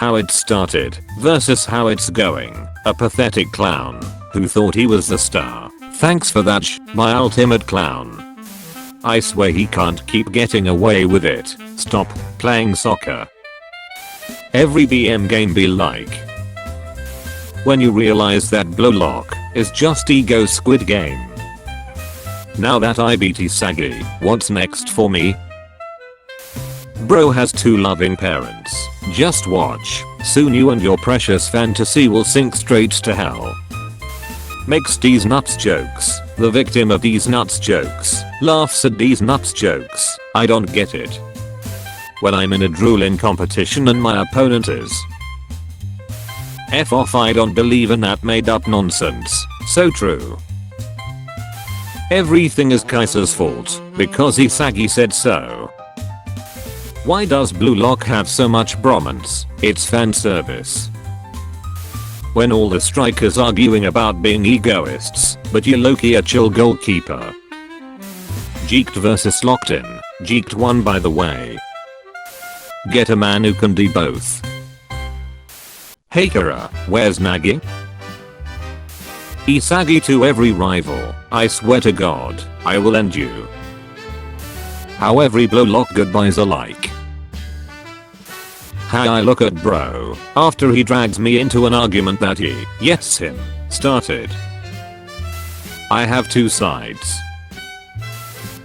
how it started versus how it's going. A pathetic clown who thought he was the star. Thanks for that my ultimate clown. I swear he can't keep getting away with it. Stop playing soccer. Every BM game be like. When you realize that Blue Lock is just ego Squid Game. Now that I beat Isagi, what's next for me? Bro has 2 loving parents. Just watch. Soon you and your precious fantasy will sink straight to hell. Makes these nuts jokes. The victim of these nuts jokes laughs at these nuts jokes. I don't get it. When I'm in a drooling competition and my opponent is F off, I don't believe in that made up nonsense. So true. Everything is Kaiser's fault because Isagi said so. Why does Blue Lock have so much bromance? It's fan service. When all the strikers arguing about being egoists, but you're low-key a chill goalkeeper. Jeeked versus locked in. Jeeked won by the way. Get a man who can do both. Hey Kara, where's Nagi? Isagi to every rival. I swear to God, I will end you. How every Blue Lock goodbyes are like. How I look at bro after he drags me into an argument that him started. I have 2 sides.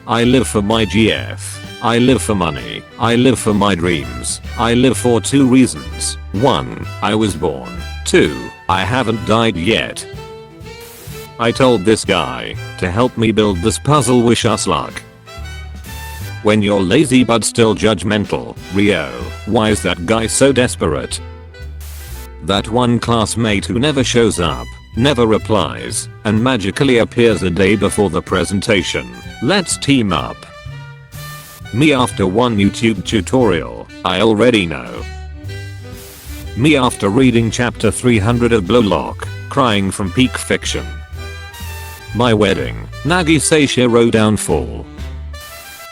I live for my GF. I live for money. I live for my dreams. I live for 2 reasons. 1. I was born. 2. I haven't died yet. I told this guy to help me build this puzzle. Wish us luck. When you're lazy but still judgmental, Reo, why is that guy so desperate? That one classmate who never shows up, never replies, and magically appears a day before the presentation. Let's team up. Me after one YouTube tutorial, I already know. Me after reading chapter 300 of Blue Lock, crying from peak fiction. My wedding, Nagi Seishiro downfall.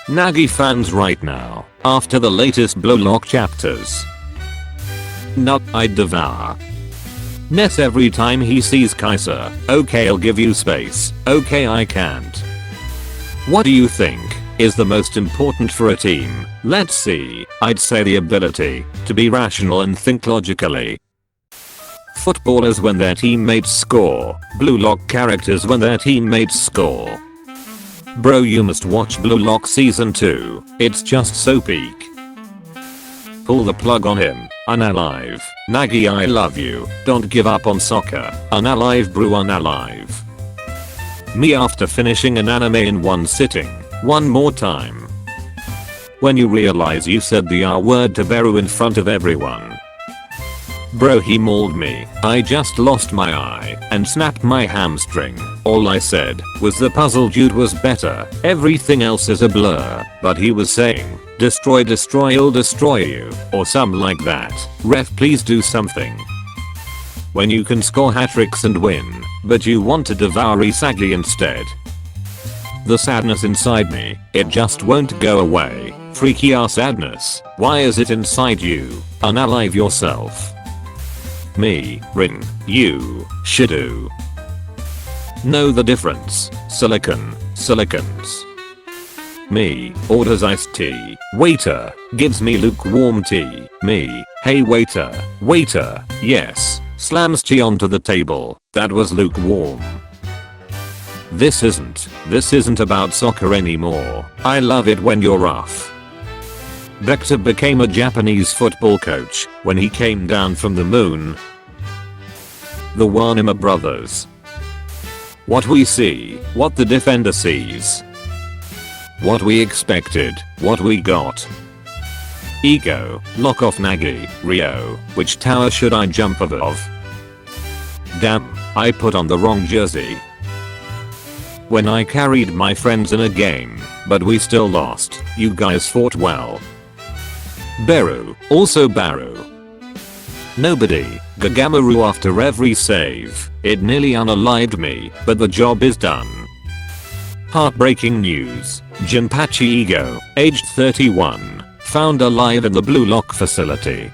Nagi fans right now, after the latest Blue Lock chapters. Nut I'd devour. Ness every time he sees Kaiser. Okay, I'll give you space. Okay, I can't. What do you think is the most important for a team? Let's see. I'd say the ability to be rational and think logically. Footballers when their teammates score. Blue Lock characters when their teammates score. Bro, you must watch Blue Lock season 2. It's just so peak. Pull the plug on him. Unalive. Nagi, I love you. Don't give up on soccer. Unalive bro, unalive. Me after finishing an anime in one sitting. One more time. When you realize you said the R word to Beru in front of everyone. Bro, he mauled me. I just lost my eye and snapped my hamstring. All I said was the puzzle dude was better. Everything else is a blur. But he was saying, destroy, destroy, I'll destroy you. Or something like that. Ref, please do something. When you can score hat-tricks and win, but you want to devour Isagi instead. The sadness inside me, it just won't go away. Freaky ass sadness. Why is it inside you? Unalive yourself. Me, Rin, you, Shido. Know the difference. Silicon, silicons. Me, orders iced tea. Waiter, gives me lukewarm tea. Me, hey waiter, waiter, yes. Slams tea onto the table. That was lukewarm. This isn't about soccer anymore. I love it when you're rough. Vector became a Japanese football coach when he came down from the moon. The Wanima brothers. What we see, what the defender sees. What we expected, what we got. Ego, lock off Nagi, Reo, which tower should I jump above? Damn, I put on the wrong jersey. When I carried my friends in a game, but we still lost, you guys fought well. Beru, also Baru. Nobody, Gagamaru after every save, it nearly unalived me, but the job is done. Heartbreaking news, Jinpachi Ego, aged 31, found alive in the Blue Lock facility.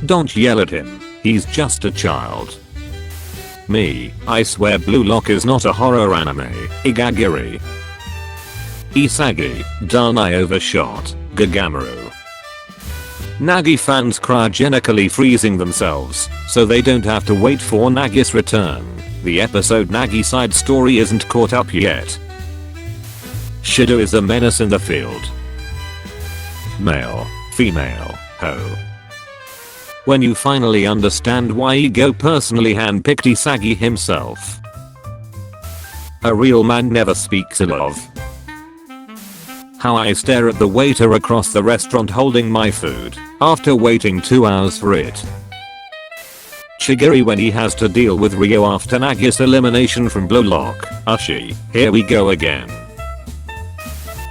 Don't yell at him, he's just a child. Me, I swear Blue Lock is not a horror anime, Igagiri. Isagi, darn I overshot, Gagamaru. Nagi fans cryogenically freezing themselves, so they don't have to wait for Nagi's return. The episode Nagi side story isn't caught up yet. Shido is a menace in the field. Male, female, ho. When you finally understand why Ego personally handpicked Isagi himself. A real man never speaks ill of. How I stare at the waiter across the restaurant holding my food, after waiting 2 hours for it. Chigiri when he has to deal with Reo after Nagi's elimination from Blue Lock, Ushi, here we go again.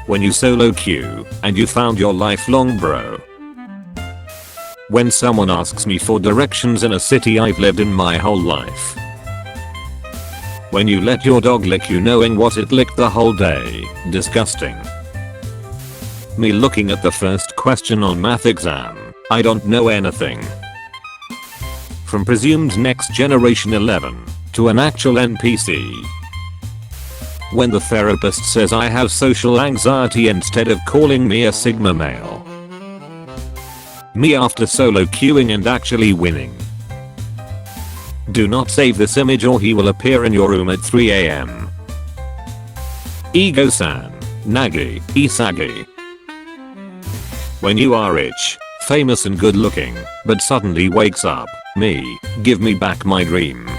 When you solo queue, and you found your lifelong bro. When someone asks me for directions in a city I've lived in my whole life. When you let your dog lick you knowing what it licked the whole day, disgusting. Me looking at the first question on math exam, I don't know anything. From presumed next generation 11, to an actual NPC. When the therapist says I have social anxiety instead of calling me a sigma male. Me after solo queuing and actually winning. Do not save this image or he will appear in your room at 3 AM. Ego-san, Nagi, Isagi. When you are rich, famous and good looking, but suddenly wakes up, me, give me back my dream.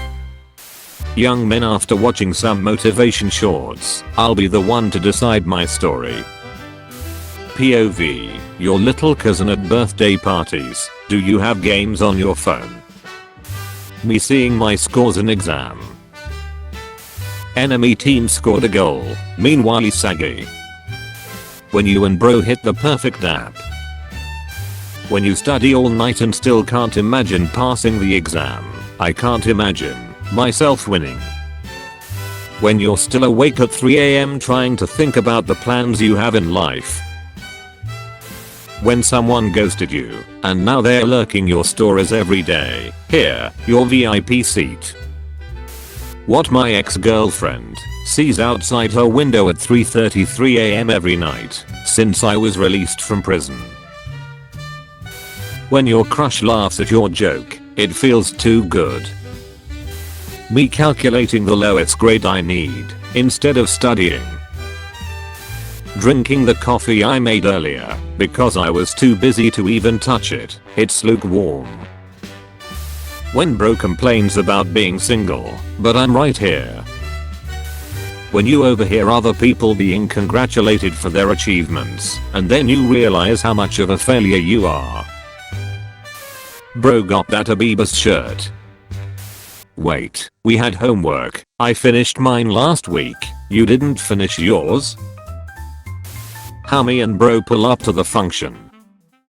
Young men after watching some motivation shorts, I'll be the one to decide my story. POV, your little cousin at birthday parties, do you have games on your phone? Me seeing my scores in exam. Enemy team scored a goal, meanwhile Isagi. When you and bro hit the perfect app. When you study all night and still can't imagine passing the exam, I can't imagine myself winning. When you're still awake at 3 AM trying to think about the plans you have in life. When someone ghosted you, and now they're lurking your stories every day, here, your VIP seat. What my ex-girlfriend sees outside her window at 3:33 AM every night, since I was released from prison. When your crush laughs at your joke, it feels too good. Me calculating the lowest grade I need, instead of studying. Drinking the coffee I made earlier, because I was too busy to even touch it, it's lukewarm. When bro complains about being single, but I'm right here. When you overhear other people being congratulated for their achievements, and then you realize how much of a failure you are. Bro got that Abibus shirt. Wait, we had homework, I finished mine last week, you didn't finish yours? How me and bro pull up to the function,